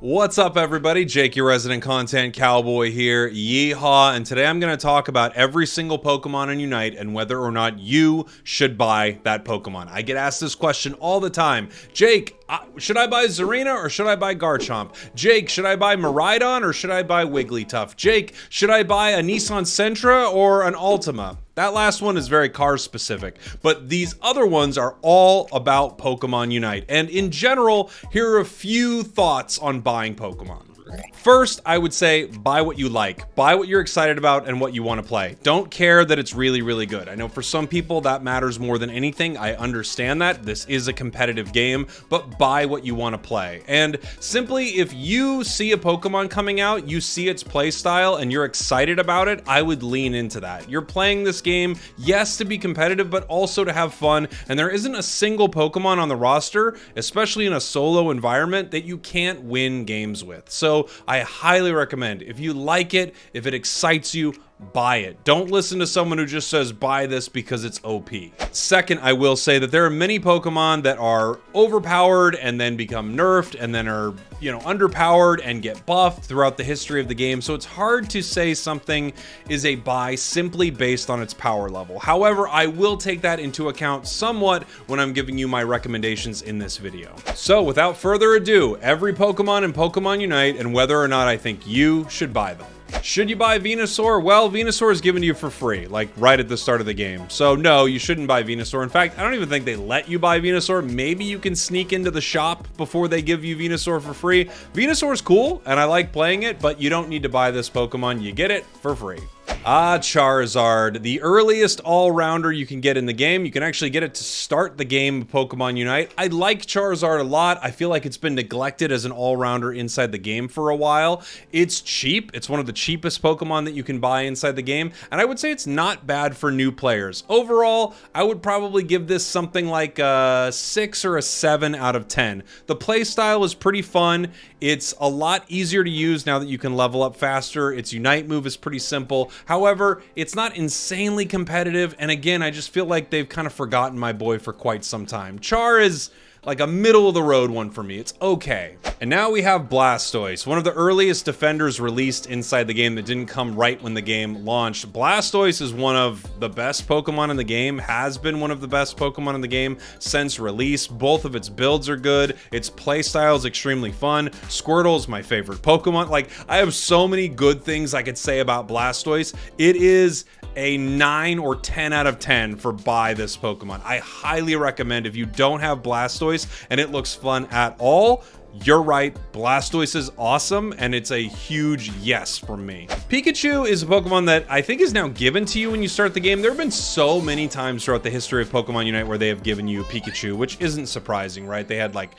What's up, everybody? Jake, your resident content cowboy here. Yeehaw, and today I'm going to talk about every single Pokemon in Unite and whether or not you should buy that Pokemon. I get asked this question all the time. Jake, should I buy Zarina or should I buy Garchomp? Jake, should I buy Miraidon or should I buy Wigglytuff? Jake, should I buy a Nissan Sentra or an Altima? That last one is very car specific, but these other ones are all about Pokemon Unite. And in general, here are a few thoughts on buying Pokemon. First, I would say buy what you like. Buy what you're excited about and what you want to play. Don't care that it's really, really good. I know for some people that matters more than anything. I understand that. This is a competitive game, but buy what you want to play. And simply, if you see a Pokemon coming out, you see its play style, and you're excited about it, I would lean into that. You're playing this game, yes, to be competitive, but also to have fun, and there isn't a single Pokemon on the roster, especially in a solo environment, that you can't win games with. So I highly recommend, if you like it, if it excites you, buy it. Don't listen to someone who just says buy this because it's OP. Second, I will say that there are many Pokemon that are overpowered and then become nerfed and then are, underpowered and get buffed throughout the history of the game. So it's hard to say something is a buy simply based on its power level. However, I will take that into account somewhat when I'm giving you my recommendations in this video. So without further ado, every Pokemon in Pokemon Unite and whether or not I think you should buy them. Should you buy Venusaur? Well, Venusaur is given to you for free, like right at the start of the game. So no, you shouldn't buy Venusaur. In fact, I don't even think they let you buy Venusaur. Maybe you can sneak into the shop before they give you Venusaur for free. Venusaur is cool, and I like playing it, but you don't need to buy this Pokemon. You get it for free. Charizard, the earliest all-rounder you can get in the game. You can actually get it to start the game of Pokemon Unite. I like Charizard a lot. I feel like it's been neglected as an all-rounder inside the game for a while. It's cheap. It's one of the cheapest Pokemon that you can buy inside the game, and I would say it's not bad for new players. Overall, I would probably give this something like a 6 or a 7 out of 10. The playstyle is pretty fun. It's a lot easier to use now that you can level up faster. Its Unite move is pretty simple. However, it's not insanely competitive, and again, I just feel like they've kind of forgotten my boy for quite some time. Char is like a middle-of-the-road one for me. It's okay. And now we have Blastoise, one of the earliest defenders released inside the game that didn't come right when the game launched. Blastoise is one of the best Pokemon in the game, has been one of the best Pokemon in the game since release. Both of its builds are good. Its playstyle is extremely fun. Squirtle is my favorite Pokemon. Like, I have so many good things I could say about Blastoise. It is a 9 or 10 out of 10 for buy this Pokemon. I highly recommend if you don't have Blastoise and it looks fun at all, you're right, Blastoise is awesome, and it's a huge yes from me. Pikachu is a Pokemon that I think is now given to you when you start the game. There have been so many times throughout the history of Pokemon Unite where they have given you Pikachu, which isn't surprising, right? They had like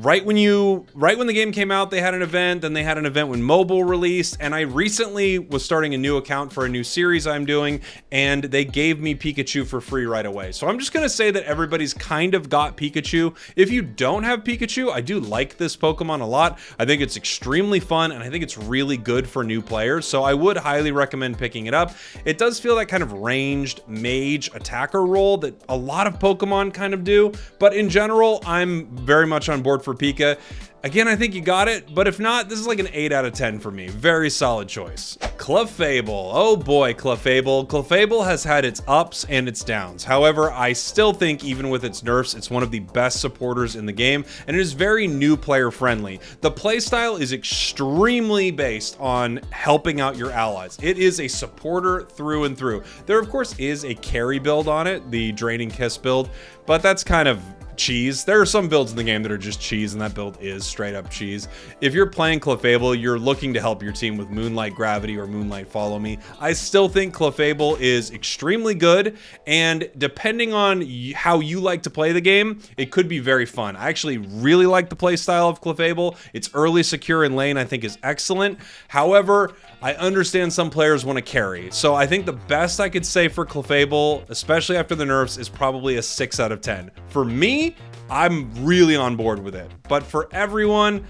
right when the game came out, they had an event, then they had an event when mobile released, and I recently was starting a new account for a new series I'm doing, and they gave me Pikachu for free right away. So I'm just gonna say that everybody's kind of got Pikachu. If you don't have Pikachu, I do like this Pokemon a lot. I think it's extremely fun, and I think it's really good for new players, so I would highly recommend picking it up. It does feel that kind of ranged mage attacker role that a lot of Pokemon kind of do, but in general, I'm very much on board for Pika. Again, I think you got it, but if not, this is like an 8 out of 10 for me. Very solid choice. Clefable. Oh boy, Clefable. Clefable has had its ups and its downs. However, I still think even with its nerfs, it's one of the best supporters in the game, and it is very new player friendly. The playstyle is extremely based on helping out your allies. It is a supporter through and through. There, of course, is a carry build on it, the Draining Kiss build, but that's kind of cheese. There are some builds in the game that are just cheese, and that build is straight up cheese. If you're playing Clefable, you're looking to help your team with Moonlight Gravity or Moonlight Follow Me. I still think Clefable is extremely good, and depending on how you like to play the game, it could be very fun. I actually really like the play style of Clefable. Its early secure in lane I think is excellent. However, I understand some players want to carry. So I think the best I could say for Clefable, especially after the nerfs, is probably a 6 out of 10. For me, I'm really on board with it. But for everyone,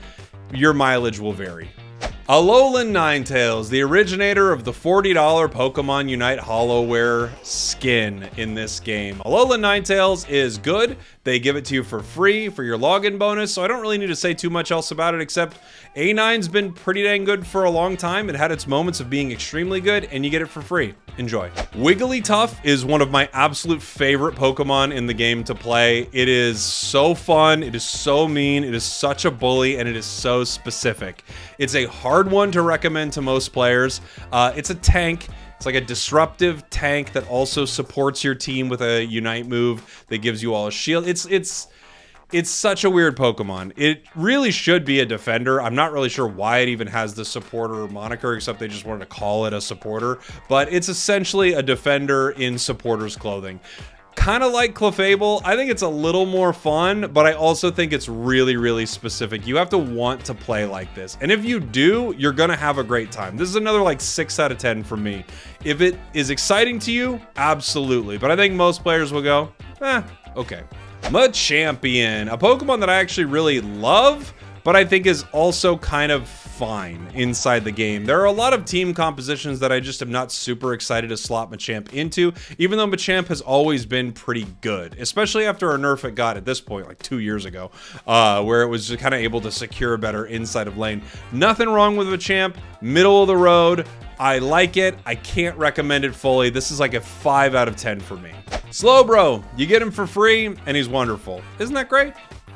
your mileage will vary. Alolan Ninetales, the originator of the $40 Pokemon Unite HoloWare skin in this game. Alolan Ninetales is good. They give it to you for free for your login bonus, so I don't really need to say too much else about it, except A9's been pretty dang good for a long time. It had its moments of being extremely good, and you get it for free. Enjoy. Wigglytuff is one of my absolute favorite Pokemon in the game to play. It is so fun, it is so mean, it is such a bully, and it is so specific. It's a hard one to recommend to most players. It's a tank. It's like a disruptive tank that also supports your team with a Unite move that gives you all a shield. It's such a weird Pokemon. It really should be a defender. I'm not really sure why it even has the supporter moniker, except they just wanted to call it a supporter. But it's essentially a defender in supporter's clothing. Kind of like Clefable. I think it's a little more fun, but I also think it's really, really specific. You have to want to play like this. And if you do, you're going to have a great time. This is another like 6 out of 10 for me. If it is exciting to you, absolutely. But I think most players will go, okay. Machampion, a Pokemon that I actually really love, but I think is also kind of fine inside the game. There are a lot of team compositions that I just am not super excited to slot Machamp into, even though Machamp has always been pretty good, especially after a nerf it got at this point, like 2 years ago, where it was just kind of able to secure better inside of lane. Nothing wrong with Machamp, middle of the road. I like it. I can't recommend it fully. This is like a 5 out of 10 for me. Slowbro, you get him for free, and he's wonderful. Isn't that great?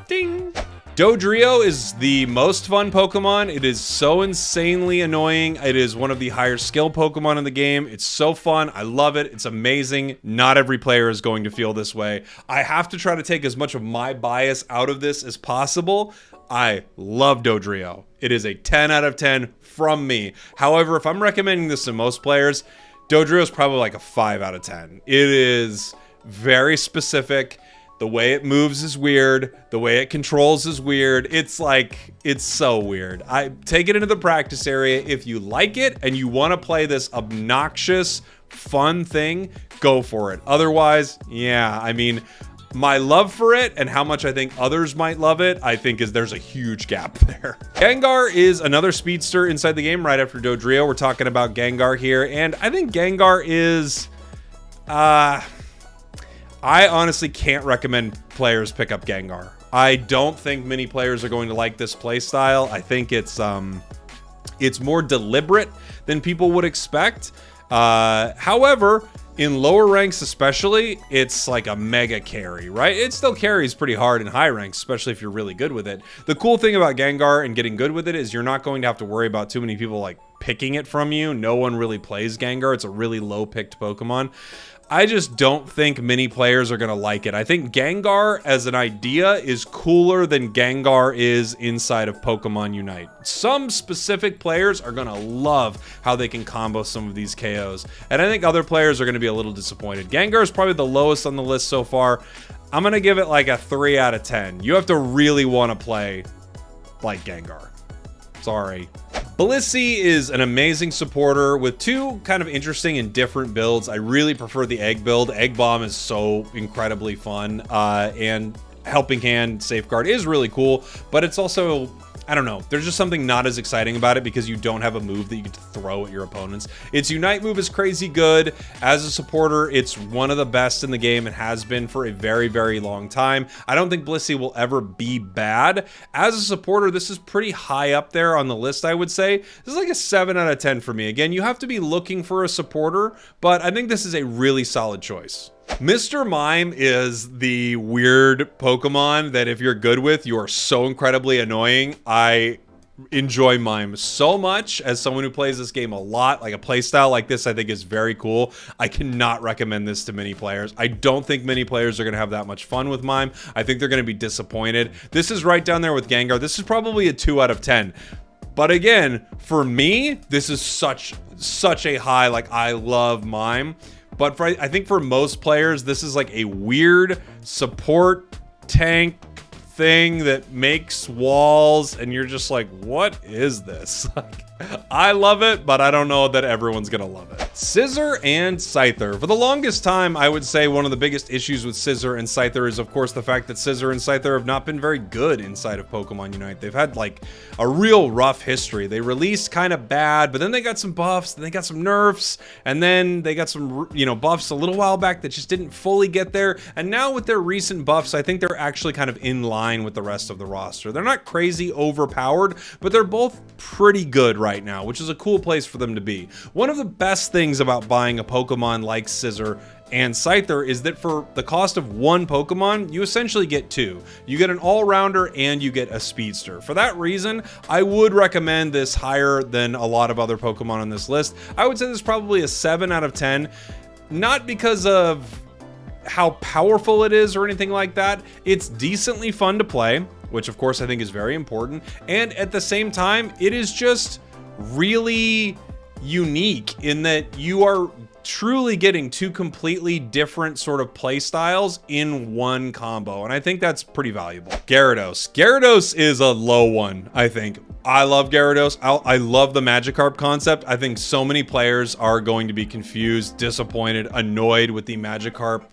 Ding! Dodrio is the most fun Pokemon. It is so insanely annoying. It is one of the higher skill Pokemon in the game. It's so fun. I love it. It's amazing. Not every player is going to feel this way. I have to try to take as much of my bias out of this as possible. I love Dodrio. It is a 10 out of 10 from me. However, if I'm recommending this to most players, Dodrio is probably like a 5 out of 10. It is very specific. The way it moves is weird. The way it controls is weird. It's like, it's so weird. I take it into the practice area. If you like it and you want to play this obnoxious, fun thing, go for it. Otherwise, yeah, I mean, my love for it and how much I think others might love it, I think there's a huge gap there. Gengar is another speedster inside the game right after Dodrio. We're talking about Gengar here, and I think Gengar is, I honestly can't recommend players pick up Gengar. I don't think many players are going to like this playstyle. I think it's more deliberate than people would expect. However, in lower ranks especially, it's like a mega carry, right? It still carries pretty hard in high ranks, especially if you're really good with it. The cool thing about Gengar and getting good with it is you're not going to have to worry about too many people like picking it from you. No one really plays Gengar. It's a really low picked Pokemon. I just don't think many players are going to like it. I think Gengar as an idea is cooler than Gengar is inside of Pokemon Unite. Some specific players are going to love how they can combo some of these KOs. And I think other players are going to be a little disappointed. Gengar is probably the lowest on the list so far. I'm going to give it like a 3 out of 10. You have to really want to play like Gengar. Sorry. Blissey is an amazing supporter with two kind of interesting and different builds. I really prefer the egg build. Egg Bomb is so incredibly fun, and Helping Hand Safeguard is really cool, but it's also, I don't know, there's just something not as exciting about it because you don't have a move that you get to throw at your opponents. Its Unite move is crazy good. As a supporter, it's one of the best in the game and has been for a very, very long time. I don't think Blissey will ever be bad. As a supporter, this is pretty high up there on the list, I would say. This is like a 7 out of 10 for me. Again, you have to be looking for a supporter, but I think this is a really solid choice. Mr. Mime is the weird Pokemon that if you're good with, you are so incredibly annoying. I enjoy Mime so much as someone who plays this game a lot. Like a playstyle like this, I think is very cool. I cannot recommend this to many players. I don't think many players are going to have that much fun with Mime. I think they're going to be disappointed. This is right down there with Gengar. This is probably a 2 out of 10. But again, for me, this is such a high, like I love Mime. But I think for most players, this is like a weird support tank thing that makes walls, and you're just like, what is this? Like, I love it, but I don't know that everyone's gonna love it. Scizor and Scyther. For the longest time, I would say one of the biggest issues with Scizor and Scyther is, of course, the fact that Scizor and Scyther have not been very good inside of Pokemon Unite. They've had, like, a real rough history. They released kind of bad, but then they got some buffs, then they got some nerfs, and then they got some, you know, buffs a little while back that just didn't fully get there. And now with their recent buffs, I think they're actually kind of in line with the rest of the roster. They're not crazy overpowered, but they're both pretty good right now, which is a cool place for them to be. One of the best things about buying a Pokemon like Scizor and Scyther is that for the cost of one Pokemon, you essentially get two. You get an all-rounder and you get a speedster. For that reason, I would recommend this higher than a lot of other Pokemon on this list. I would say this is probably a 7 out of 10, not because of how powerful it is or anything like that. It's decently fun to play, which of course I think is very important. And at the same time, it is just really unique in that you are truly getting two completely different sort of play styles in one combo, and I think that's pretty valuable. Gyarados. Gyarados is a low one, I think. I love Gyarados. I love the Magikarp concept. I think so many players are going to be confused, disappointed, annoyed with the Magikarp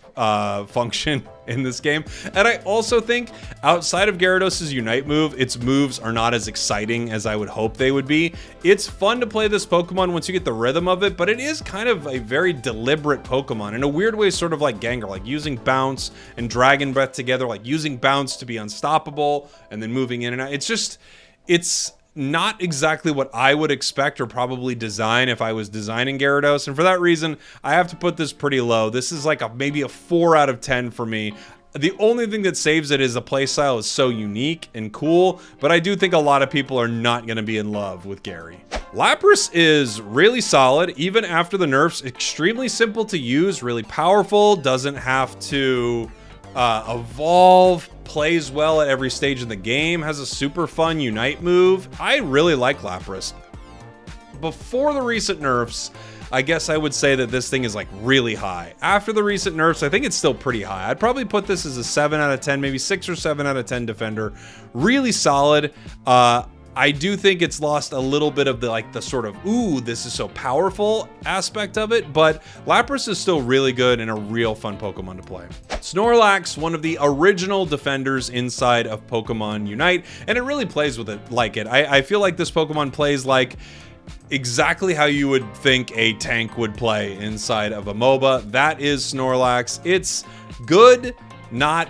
function in this game. And I also think outside of Gyarados' Unite move, its moves are not as exciting as I would hope they would be. It's fun to play this Pokemon once you get the rhythm of it, but it is kind of a very deliberate Pokemon. In a weird way, sort of like Gengar, like using Bounce and Dragon Breath together, like using Bounce to be unstoppable and then moving in and out. It's not exactly what I would expect or probably design if I was designing Gyarados, and for that reason, I have to put this pretty low. This is like maybe a 4 out of 10 for me. The only thing that saves it is the playstyle is so unique and cool, but I do think a lot of people are not going to be in love with Gary. Lapras is really solid, even after the nerfs. Extremely simple to use, really powerful, doesn't have to evolve, plays well at every stage in the game, has a super fun Unite move. I really like Lapras. Before the recent nerfs, I guess I would say that this thing is like really high. After the recent nerfs, I think it's still pretty high. I'd probably put this as a 7 out of 10, maybe 6 or 7 out of 10 defender. Really solid. I do think it's lost a little bit of the sort of, ooh, this is so powerful aspect of it, but Lapras is still really good and a real fun Pokemon to play. Snorlax, one of the original defenders inside of Pokemon Unite, and it really plays with it like it. I feel like this Pokemon plays like exactly how you would think a tank would play inside of a MOBA. That is Snorlax. It's good, not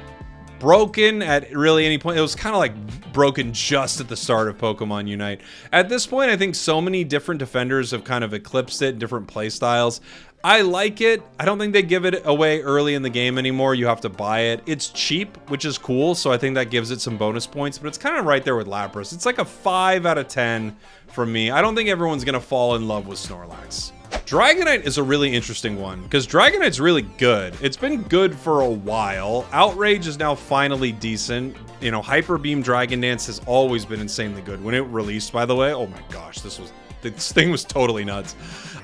broken at really any point. It was kind of like broken just at the start of Pokemon Unite. At this point, I think so many different defenders have kind of eclipsed it, different play styles. I like it. I don't think they give it away early in the game anymore. You have to buy it. It's cheap, which is cool, so I think that gives it some bonus points, but it's kind of right there with Lapras. It's like a 5 out of 10 from me. I don't think everyone's going to fall in love with Snorlax. Dragonite is a really interesting one, because Dragonite's really good. It's been good for a while. Outrage is now finally decent. You know, Hyper Beam Dragon Dance has always been insanely good. When it released, by the way, oh my gosh, this thing was totally nuts.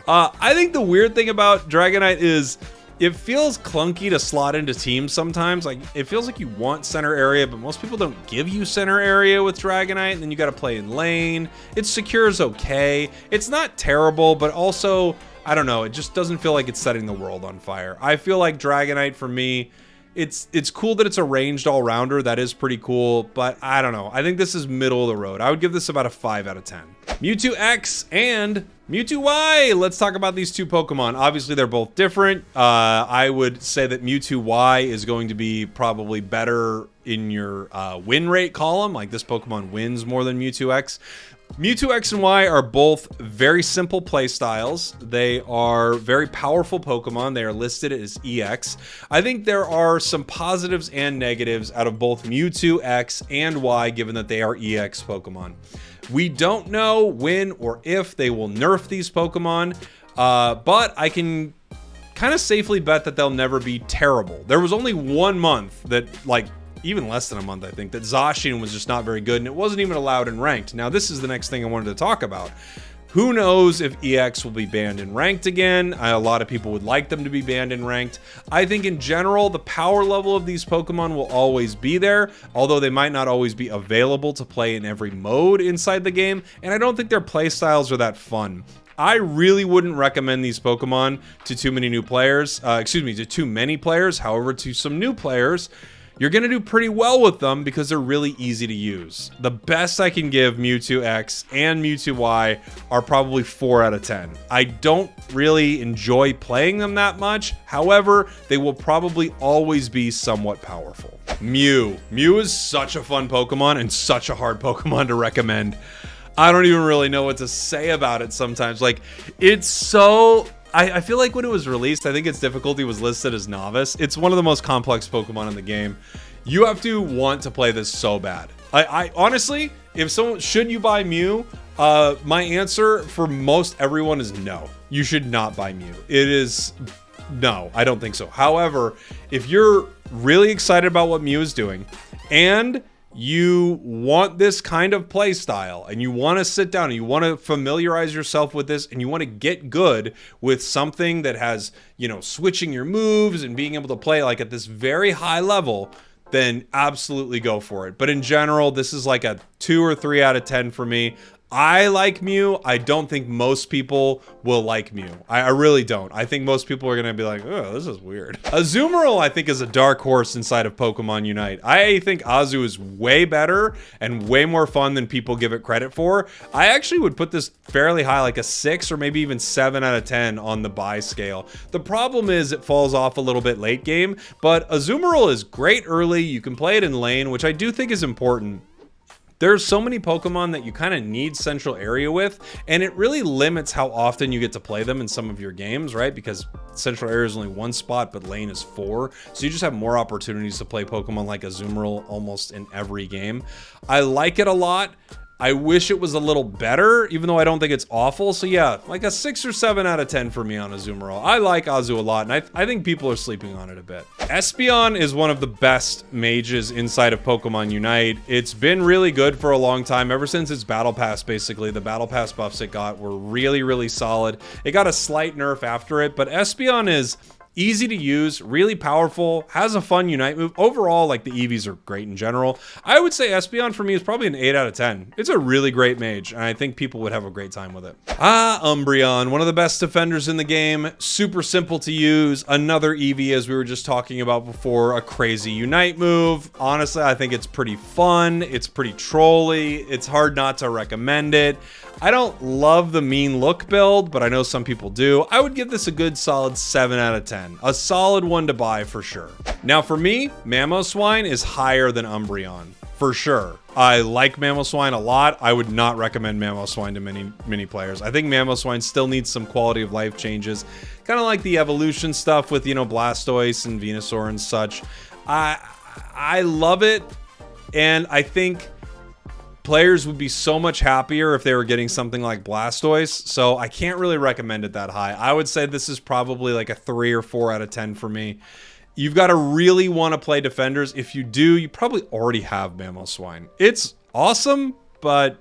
I think the weird thing about Dragonite is it feels clunky to slot into teams sometimes. Like, it feels like you want center area, but most people don't give you center area with Dragonite, and then you got to play in lane. Its secure is okay. It's not terrible, but also, I don't know, it just doesn't feel like it's setting the world on fire. I feel like Dragonite, for me, it's cool that it's a ranged all-rounder. That is pretty cool, but I don't know. I think this is middle of the road. I would give this about a 5 out of 10. Mewtwo X and Mewtwo Y. Let's talk about these two Pokemon. Obviously, they're both different. I would say that Mewtwo Y is going to be probably better in your win rate column. Like, this Pokemon wins more than Mewtwo X. Mewtwo X and Y are both very simple play styles. They are very powerful Pokemon. They are listed as EX. I think there are some positives and negatives out of both Mewtwo X and Y, given that they are EX Pokemon. We don't know when or if they will nerf these Pokemon, but I can kind of safely bet that they'll never be terrible. There was only 1 month that, like, even less than a month, I think, that Zacian was just not very good, and it wasn't even allowed in ranked. Now, this is the next thing I wanted to talk about. Who knows if EX will be banned in ranked again? A lot of people would like them to be banned in ranked. I think in general, the power level of these Pokemon will always be there, although they might not always be available to play in every mode inside the game, and I don't think their playstyles are that fun. I really wouldn't recommend these Pokemon to too many new players, to too many players. However, to some new players, you're going to do pretty well with them because they're really easy to use. The best I can give Mewtwo X and Mewtwo Y are probably 4 out of 10. I don't really enjoy playing them that much. However, they will probably always be somewhat powerful. Mew. Mew is such a fun Pokemon and such a hard Pokemon to recommend. I don't even really know what to say about it sometimes. Like, it's so... I feel like when it was released, I think its difficulty was listed as novice. It's one of the most complex Pokemon in the game. You have to want to play this so bad. I honestly, if someone, should you buy Mew? My answer for most everyone is no. You should not buy Mew. It is, no, I don't think so. However, if you're really excited about what Mew is doing and you want this kind of play style and you want to sit down and you want to familiarize yourself with this and you want to get good with something that has, you know, switching your moves and being able to play like at this very high level, then absolutely go for it. But in general, this is like a 2 or 3 out of 10 for me. I like Mew. I don't think most people will like Mew. I really don't. I think most people are going to be like, oh, this is weird. Azumarill, I think, is a dark horse inside of Pokemon Unite. I think Azu is way better and way more fun than people give it credit for. I actually would put this fairly high, like a 6 or maybe even 7 out of 10 on the buy scale. The problem is it falls off a little bit late game, but Azumarill is great early. You can play it in lane, which I do think is important. There's so many Pokemon that you kind of need central area with, and it really limits how often you get to play them in some of your games, right? Because central area is only 1 spot, but lane is 4. So you just have more opportunities to play Pokemon like Azumarill almost in every game. I like it a lot. I wish it was a little better, even though I don't think it's awful. So yeah, like a 6 or 7 out of 10 for me on Azumarill. I like Azu a lot, and I think people are sleeping on it a bit. Espeon is one of the best mages inside of Pokemon Unite. It's been really good for a long time, ever since its Battle Pass, basically. The Battle Pass buffs it got were really, really solid. It got a slight nerf after it, but Espeon is easy to use, really powerful, has a fun Unite move. Overall, like, the Eevees are great in general. I would say Espeon for me is probably an 8 out of 10. It's a really great mage, and I think people would have a great time with it. Umbreon, one of the best defenders in the game. Super simple to use. Another Eevee, as we were just talking about before, a crazy Unite move. Honestly, I think it's pretty fun. It's pretty trolly. It's hard not to recommend it. I don't love the mean look build, but I know some people do. I would give this a good solid 7 out of 10. A solid one to buy for sure. Now for me, Mamoswine is higher than Umbreon, for sure. I like Mamoswine a lot. I would not recommend Mamoswine to many players. I think Mamoswine still needs some quality of life changes. Kind of like the evolution stuff with, you know, Blastoise and Venusaur and such. I love it, and I think players would be so much happier if they were getting something like Blastoise, so I can't really recommend it that high. I would say this is probably like a 3 or 4 out of 10 for me. You've got to really want to play defenders. If you do, you probably already have Mamoswine. It's awesome, but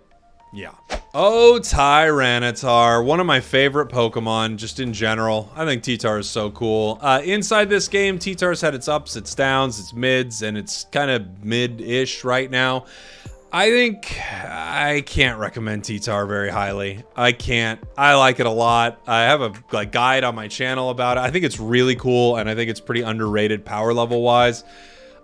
yeah. Oh, Tyranitar, one of my favorite Pokemon just in general. I think T-Tar is so cool. Inside this game, T-Tar's had its ups, its downs, its mids, and it's kind of mid-ish right now. I think I can't recommend T-Tar very highly. I can't. I like it a lot. I have a guide on my channel about it. I think it's really cool, and I think it's pretty underrated power level wise.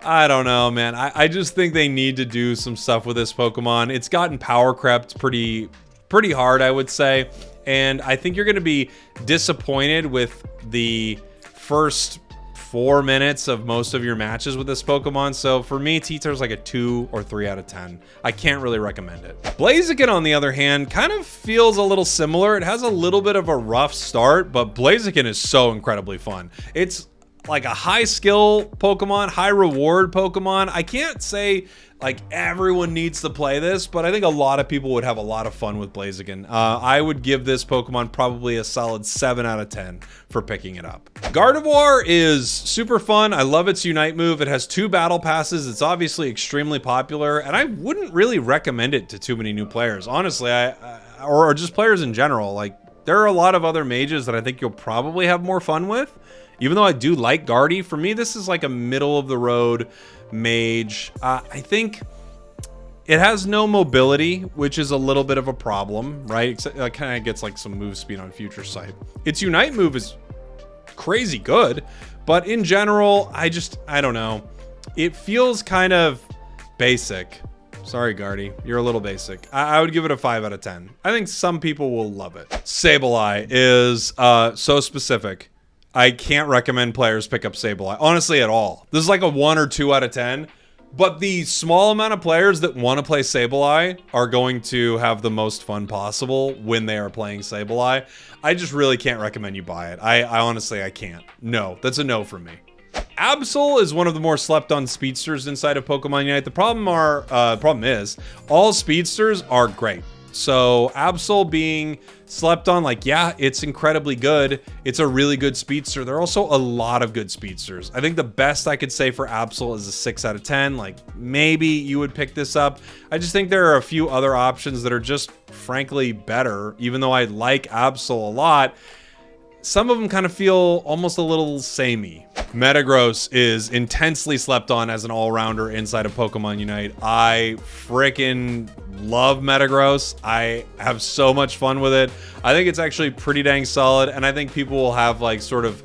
I don't know, man. I just think they need to do some stuff with this Pokemon. It's gotten power crept pretty hard, I would say. And I think you're going to be disappointed with the first 4 minutes of most of your matches with this Pokemon. So for me, T-Tar's like a 2 or 3 out of 10. I can't really recommend it. Blaziken, on the other hand, kind of feels a little similar. It has a little bit of a rough start, but Blaziken is so incredibly fun. It's like a high skill Pokemon, high reward Pokemon. I can't say like everyone needs to play this, but I think a lot of people would have a lot of fun with Blaziken. I would give this Pokemon probably a solid 7 out of 10 for picking it up. Gardevoir is super fun. I love its Unite move. It has 2 battle passes. It's obviously extremely popular, and I wouldn't really recommend it to too many new players. Honestly, or just players in general. Like, there are a lot of other mages that I think you'll probably have more fun with. Even though I do like Guardy, for me, this is like a middle-of-the-road mage. I think it has no mobility, which is a little bit of a problem, right? It kind of gets like some move speed on Future Sight. Its Unite move is crazy good, but in general, I don't know. It feels kind of basic. Sorry, Guardy, you're a little basic. I would give it a 5 out of 10. I think some people will love it. Sableye is so specific. I can't recommend players pick up Sableye, honestly, at all. This is like a 1 or 2 out of 10. But the small amount of players that want to play Sableye are going to have the most fun possible when they are playing Sableye. I just really can't recommend you buy it. I honestly, I can't. No, that's a no from me. Absol is one of the more slept on speedsters inside of Pokemon Unite. The problem is all speedsters are great. So Absol being slept on, like, yeah, it's incredibly good. It's a really good speedster. There are also a lot of good speedsters. I think the best I could say for Absol is a 6 out of 10. Like, maybe you would pick this up. I just think there are a few other options that are just frankly better. Even though I like Absol a lot, some of them kind of feel almost a little samey. Metagross is intensely slept on as an all-rounder inside of Pokemon Unite. I freaking love Metagross. I have so much fun with it. I think it's actually pretty dang solid, and I think people will have like sort of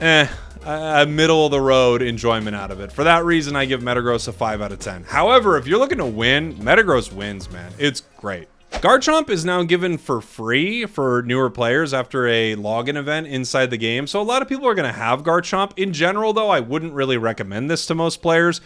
a middle-of-the-road enjoyment out of it. For that reason, I give Metagross a 5 out of 10. However, if you're looking to win, Metagross wins, man. It's great. Garchomp is now given for free for newer players after a login event inside the game. So a lot of people are going to have Garchomp. In general, though, I wouldn't really recommend this to most players.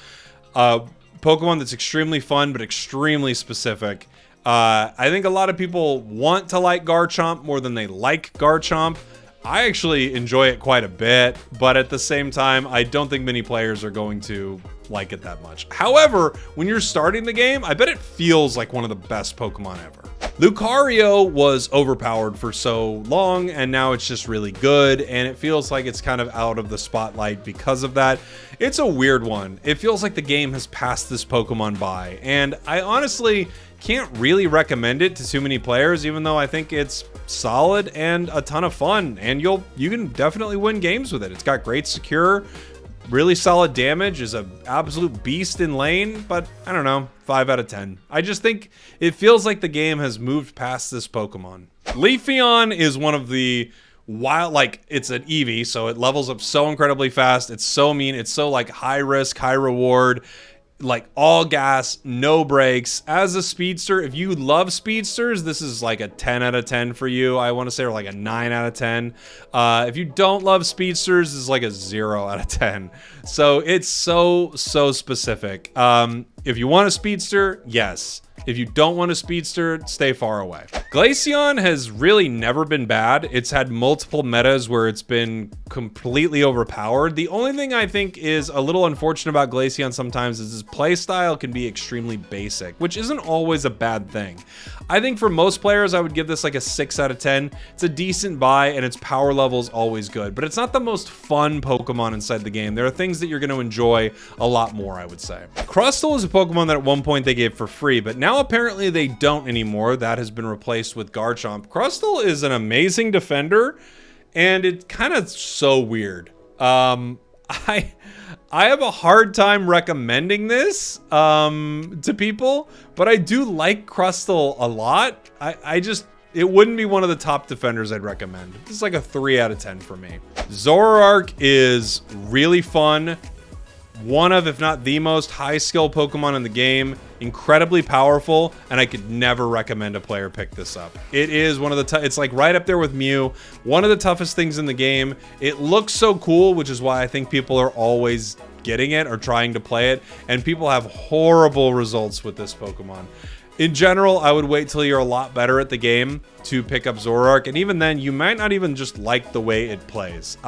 Pokemon that's extremely fun, but extremely specific. I think a lot of people want to like Garchomp more than they like Garchomp. I actually enjoy it quite a bit, but at the same time, I don't think many players are going to like it that much. However, when you're starting the game, I bet it feels like one of the best Pokemon ever. Lucario was overpowered for so long, and now it's just really good, and it feels like it's kind of out of the spotlight because of that. It's a weird one. It feels like the game has passed this Pokemon by, and I honestly can't really recommend it to too many players, even though I think it's solid and a ton of fun, and you can definitely win games with it. It's got great secure, really solid damage, is an absolute beast in lane, but I don't know, 5 out of 10. I just think it feels like the game has moved past this Pokemon. Leafeon is one of the wild, like, it's an Eevee, so it levels up so incredibly fast. It's so mean. It's so like high risk, high reward. Like all gas, no brakes. As a speedster, if you love speedsters, this is like a 10 out of 10 for you. I want to say, or like a 9 out of 10. If you don't love speedsters, this is like a 0 out of 10. So it's so specific. If you want a speedster, yes. If you don't want a speedster, stay far away. Glaceon has really never been bad. It's had multiple metas where it's been completely overpowered. The only thing I think is a little unfortunate about Glaceon sometimes is his playstyle can be extremely basic, which isn't always a bad thing. I think for most players, I would give this like a 6 out of 10. It's a decent buy, and its power level is always good, but it's not the most fun Pokemon inside the game. There are things that you're going to enjoy a lot more, I would say. Crustle is a Pokemon that at one point they gave for free, but now apparently they don't anymore. That has been replaced with Garchomp. Crustle is an amazing defender, and it's kind of so weird. I have a hard time recommending this to people, but I do like Crustle a lot. It wouldn't be one of the top defenders I'd recommend. This is like a 3 out of 10 for me. Zoroark is really fun. One of, if not the most high skill Pokemon in the game, incredibly powerful, and I could never recommend a player pick this up. It is one of the it's like right up there with Mew, one of the toughest things in the game. It looks so cool, which is why I think people are always getting it or trying to play it, and people have horrible results with this Pokemon. In general, I would wait till you're a lot better at the game to pick up Zoroark, and even then, you might not even just like the way it plays.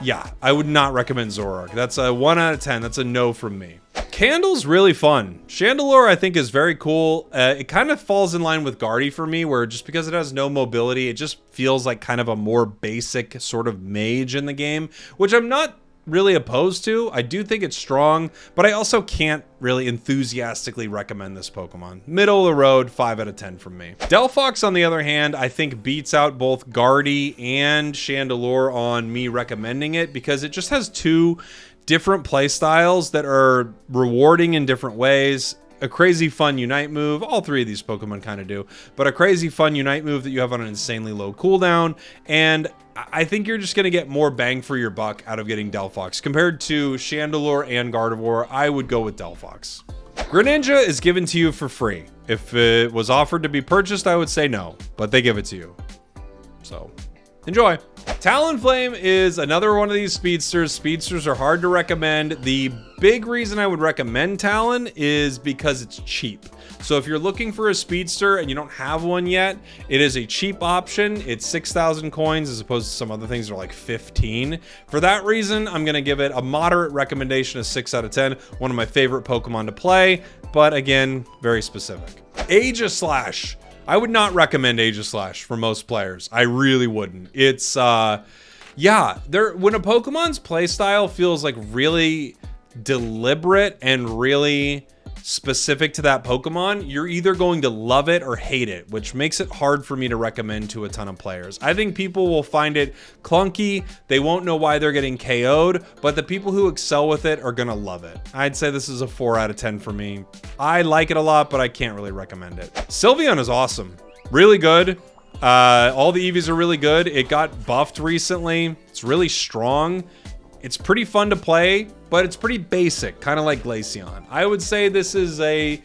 Yeah, I would not recommend Zoroark. That's a 1 out of 10. That's a no from me. Candle's really fun. Chandelure, I think, is very cool. It kind of falls in line with Guardy for me, where just because it has no mobility, it just feels like kind of a more basic sort of mage in the game, which I'm not really opposed to. I do think it's strong, but I also can't really enthusiastically recommend this Pokemon. Middle of the road, 5 out of 10 from me. Delphox, on the other hand, I think beats out both Guardy and Chandelure on me recommending it because it just has two different play styles that are rewarding in different ways. A crazy fun Unite move, all three of these Pokemon kind of do, but a crazy fun Unite move that you have on an insanely low cooldown, and I think you're just going to get more bang for your buck out of getting Delphox. Compared to Chandelure and Gardevoir, I would go with Delphox. Greninja is given to you for free. If it was offered to be purchased, I would say no, but they give it to you. So, enjoy. Talonflame is another one of these speedsters. Speedsters are hard to recommend. The big reason I would recommend Talon is because it's cheap. So if you're looking for a speedster and you don't have one yet, it is a cheap option. It's 6,000 coins as opposed to some other things that are like 15. For that reason, I'm going to give it a moderate recommendation of 6 out of 10. One of my favorite Pokemon to play, but again, very specific. Aegislash. I would not recommend Aegislash for most players. I really wouldn't. It's, yeah, when a Pokemon's playstyle feels like really deliberate and really specific to that Pokemon, you're either going to love it or hate it, which makes it hard for me to recommend to a ton of players. I think people will find it clunky. They won't know why they're getting KO'd, but the people who excel with it are going to love it. I'd say this is a 4 out of 10 for me. I like it a lot, but I can't really recommend it. Sylveon is awesome. Really good. All the Eevees are really good. It got buffed recently. It's really strong. It's pretty fun to play, but it's pretty basic, kind of like Glaceon. I would say this is a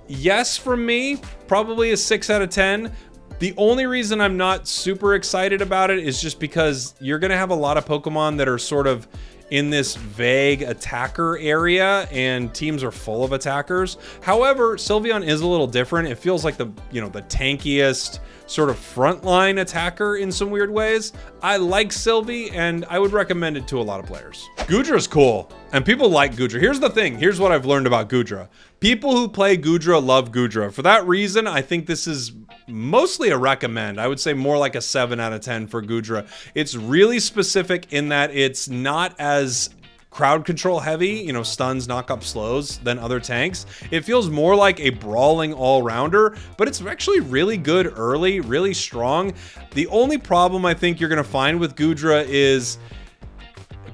yes from me, probably a 6 out of 10. The only reason I'm not super excited about it is just because you're going to have a lot of Pokemon that are sort of in this vague attacker area, and teams are full of attackers. However, Sylveon is a little different. It feels like the tankiest sort of frontline attacker in some weird ways. I like Sylvie, and I would recommend it to a lot of players. Goodra's cool, and people like Goodra. Here's the thing. Here's what I've learned about Goodra. People who play Goodra love Goodra. For that reason, I think this is mostly a recommend. I would say more like a 7 out of 10 for Goodra. It's really specific in that it's not as crowd control heavy, stuns, knock up slows than other tanks. It feels more like a brawling all-rounder, but it's actually really good early, really strong. The only problem I think you're going to find with Goodra is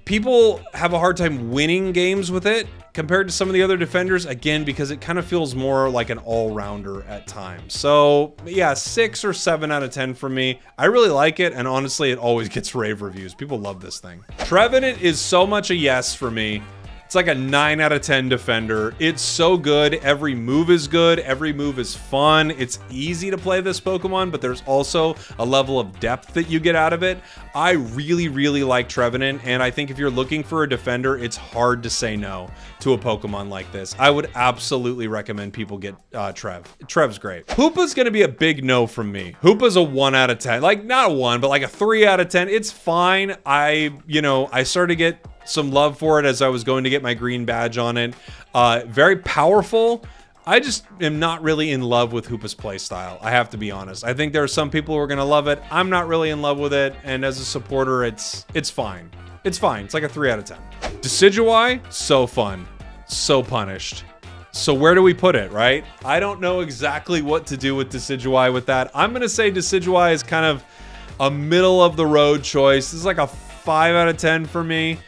people have a hard time winning games with it compared to some of the other defenders, again, because it kind of feels more like an all-rounder at times. So yeah, 6 or 7 out of 10 for me. I really like it, and honestly, it always gets rave reviews. People love this thing. Trevenant is so much a yes for me. It's like a 9 out of 10 defender. It's so good. Every move is good. Every move is fun. It's easy to play this Pokemon, but there's also a level of depth that you get out of it. I really, really like Trevenant, and I think if you're looking for a defender, it's hard to say no to a Pokemon like this. I would absolutely recommend people get Trev. Trev's great. Hoopa's gonna be a big no from me. Hoopa's a 1 out of 10. Like, not a 1, but like a 3 out of 10. It's fine. I started to get some love for it as I was going to get my green badge on it. Very powerful. I just am not really in love with Hoopa's playstyle. I have to be honest. I think there are some people who are gonna love it. I'm not really in love with it, and as a supporter, it's fine. It's fine. It's like a 3 out of 10. Decidueye, so fun, so punished. So where do we put it, right? I don't know exactly what to do with Decidueye with that. I'm gonna say Decidueye is kind of a middle of the road choice. This is like a 5 out of 10 for me.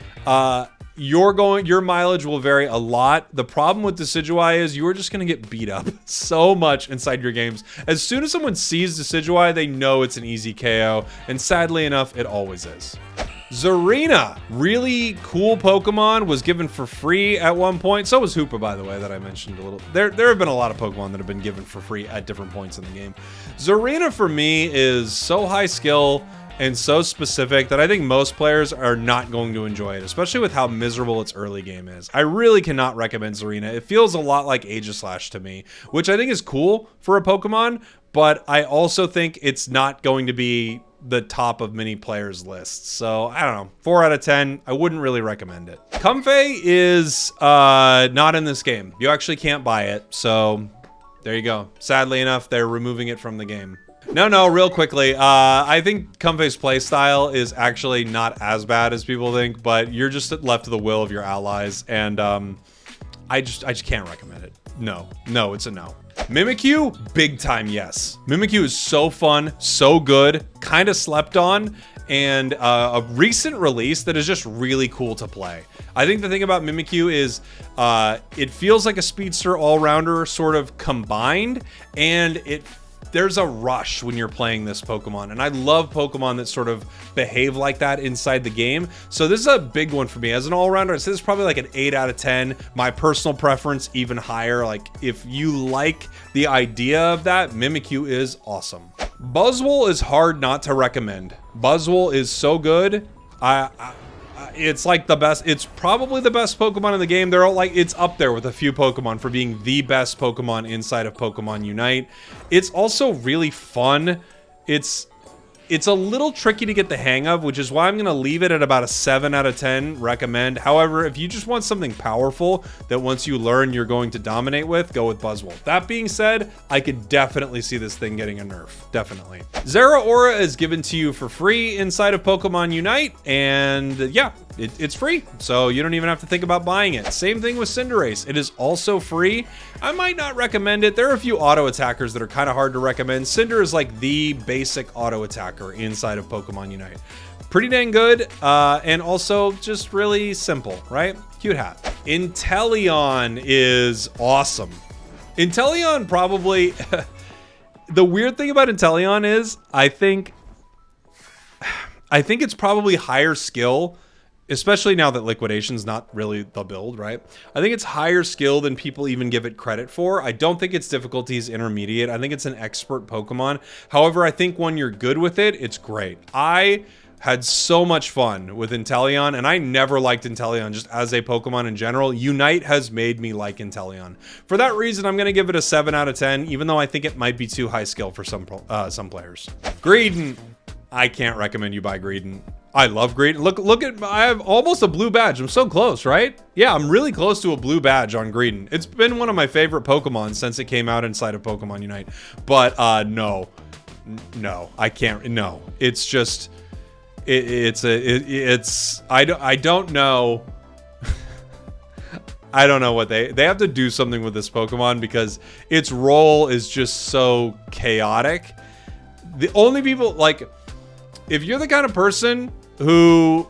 Your mileage will vary a lot. The problem with Decidueye is you're just going to get beat up so much inside your games. As soon as someone sees Decidueye, they know it's an easy KO, and sadly enough, it always is. Zarina, really cool Pokemon, was given for free at one point. So was Hoopa, by the way, that I mentioned a little. There have been a lot of Pokemon that have been given for free at different points in the game. Zarina, for me, is so high skill and so specific that I think most players are not going to enjoy it, especially with how miserable its early game is. I really cannot recommend Zarina. It feels a lot like Aegislash to me, which I think is cool for a Pokemon, but I also think it's not going to be the top of many players' lists. So, I don't know. 4 out of 10. I wouldn't really recommend it. Comfey is not in this game. You actually can't buy it, so There you go. Sadly enough, they're removing it from the game. No, real quickly. I think Comfey's playstyle is actually not as bad as people think, but you're just left to the will of your allies, and I just can't recommend it. No, it's a no. Mimikyu, big time yes. Mimikyu is so fun, so good, kind of slept on, and a recent release that is just really cool to play. I think the thing about Mimikyu is it feels like a speedster all-rounder sort of combined, and there's a rush when you're playing this Pokemon, and I love Pokemon that sort of behave like that inside the game. So this is a big one for me. As an all-rounder, I'd say this is probably like an 8 out of 10. My personal preference, even higher. Like, if you like the idea of that, Mimikyu is awesome. Buzzwole is hard not to recommend. Buzzwole is so good. It's like the best. It's probably the best Pokemon in the game. They're all like, it's up there with a few Pokemon for being the best Pokemon inside of Pokemon Unite. It's also really fun. It's a little tricky to get the hang of, which is why I'm going to leave it at about a 7 out of 10 recommend. However, if you just want something powerful that once you learn you're going to dominate with, go with Buzzwole. That being said, I could definitely see this thing getting a nerf. Definitely. Zeraora is given to you for free inside of Pokemon Unite, and yeah, it's free, so you don't even have to think about buying it. Same thing with Cinderace. It is also free. I might not recommend it. There are a few auto attackers that are kind of hard to recommend. Cinder is like the basic auto attacker inside of Pokemon Unite. Pretty dang good, and also just really simple, right? Cute hat. Inteleon is awesome. Inteleon probably... The weird thing about Inteleon is I think it's probably higher skill, especially now that Liquidation's not really the build, right? I think it's higher skill than people even give it credit for. I don't think its difficulty is intermediate. I think it's an expert Pokemon. However, I think when you're good with it, it's great. I had so much fun with Inteleon, and I never liked Inteleon just as a Pokemon in general. Unite has made me like Inteleon. For that reason, I'm going to give it a 7 out of 10, even though I think it might be too high skill for some players. Greedent. I can't recommend you buy Greedent. I love Greedent. Look at, I have almost a blue badge. I'm so close, right? Yeah, I'm really close to a blue badge on Greedent. It's been one of my favorite Pokemon since it came out inside of Pokemon Unite. But no, I can't. No, it's just... I don't know. I don't know what they have to do something with this Pokemon because its role is just so chaotic. The only people, like, if you're the kind of person who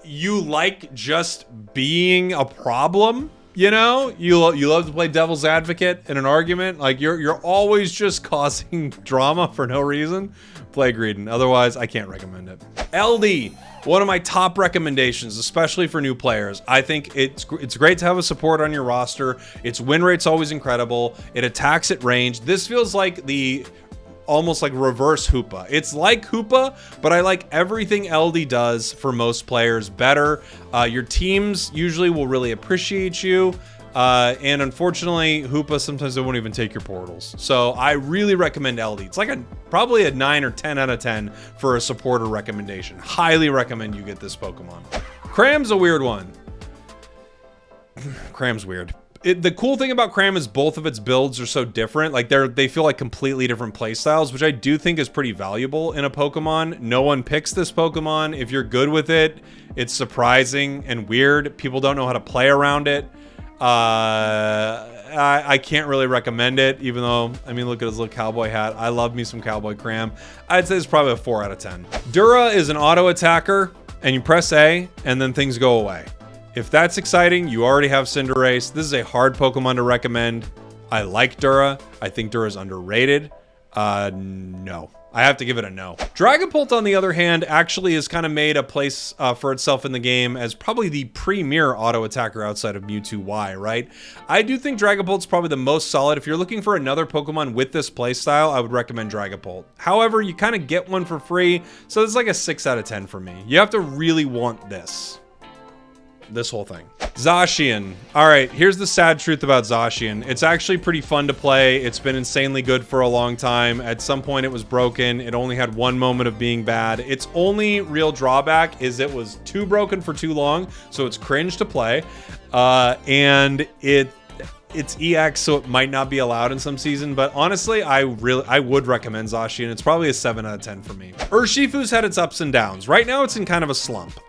you like just being a problem, you know, you love to play devil's advocate in an argument, like you're always just causing drama for no reason, play Greedent. Otherwise, I can't recommend it. LD, one of my top recommendations, especially for new players. I think it's great to have a support on your roster. Its win rate's always incredible. It attacks at range. This feels like almost like reverse Hoopa. It's like Hoopa, but I like everything LD does for most players better. Your teams usually will really appreciate you. And unfortunately, Hoopa, sometimes they won't even take your portals. So I really recommend LD. It's like probably a 9 or 10 out of 10 for a supporter recommendation. Highly recommend you get this Pokemon. Cram's a weird one. Cram's weird. The cool thing about Cram is both of its builds are so different. Like they feel like completely different play styles, which I do think is pretty valuable in a Pokemon. No one picks this Pokemon. If you're good with it, it's surprising and weird. People don't know how to play around it. I can't really recommend it, even though, I mean, look at his little cowboy hat. I love me some Cowboy Cram. I'd say it's probably a 4 out of 10. Dura is an auto attacker, and you press A, and then things go away. If that's exciting, you already have Cinderace. This is a hard Pokemon to recommend. I like Dura. I think Dura is underrated. No. I have to give it a no. Dragapult, on the other hand, actually has kind of made a place for itself in the game as probably the premier auto attacker outside of Mewtwo Y, right? I do think Dragapult's probably the most solid. If you're looking for another Pokemon with this playstyle, I would recommend Dragapult. However, you kind of get one for free, so it's like a 6 out of 10 for me. You have to really want this whole thing. Zacian. All right, here's the sad truth about Zacian. It's actually pretty fun to play. It's been insanely good for a long time. At some point it was broken. It only had one moment of being bad. Its only real drawback is it was too broken for too long, so it's cringe to play. And it it's EX, so it might not be allowed in some season, but honestly, I would recommend Zacian. It's probably a 7 out of 10 for me. Urshifu's had its ups and downs. Right now, it's in kind of a slump.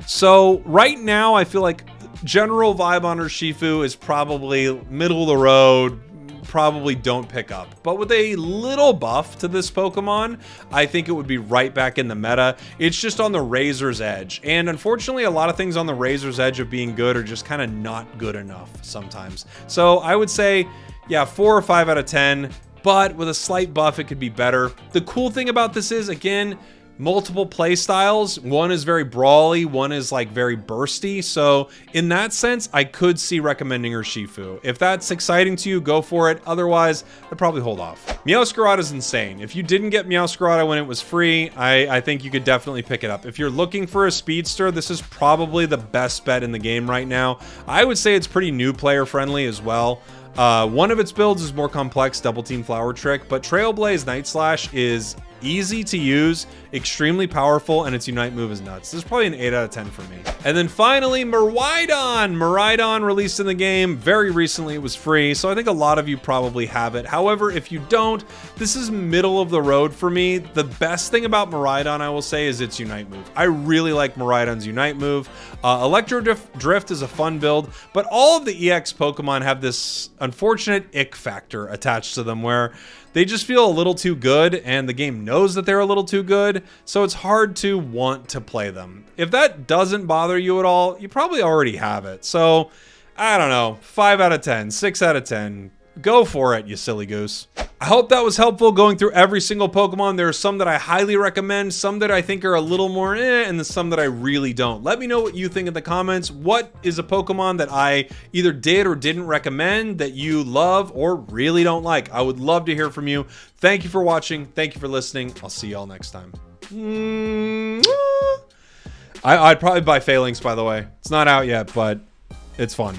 So right now, I feel like general vibe on Urshifu is probably middle of the road, probably don't pick up. But with a little buff to this Pokemon, I think it would be right back in the meta. It's just on the razor's edge. And unfortunately, a lot of things on the razor's edge of being good are just kind of not good enough sometimes. So I would say, yeah, 4 or 5 out of 10, but with a slight buff, it could be better. The cool thing about this is, again, multiple play styles. One is very brawly, one is like very bursty. So in that sense, I could see recommending Urshifu. If that's exciting to you, go for it. Otherwise, I'd probably hold off. Meowscarada is insane. If you didn't get Meowscarada when it was free, I think you could definitely pick it up. If you're looking for a speedster, this is probably the best bet in the game right now. I would say it's pretty new player friendly as well. One of its builds is more complex, Double Team Flower Trick, but Trailblaze Night Slash is easy to use, extremely powerful, and its Unite move is nuts. This is probably an 8 out of 10 for me. And then finally, Miraidon. Miraidon released in the game very recently. It was free, so I think a lot of you probably have it. However, if you don't, this is middle of the road for me. The best thing about Miraidon, I will say, is its Unite move. I really like Miraidon's Unite move. Electro Drift is a fun build, but all of the EX Pokemon have this unfortunate ick factor attached to them where they just feel a little too good, and the game knows that they're a little too good, so it's hard to want to play them. If that doesn't bother you at all, you probably already have it. So, I don't know, 5 out of 10, 6 out of 10. Go for it, you silly goose. I hope that was helpful going through every single Pokemon. There are some that I highly recommend, some that I think are a little more and then some that I really don't. Let me know what you think in the comments. What is a Pokemon that I either did or didn't recommend that you love or really don't like? I would love to hear from you. Thank you for watching. Thank you for listening. I'll see y'all next time. I'd probably buy Phalanx, by the way. It's not out yet, but it's fun.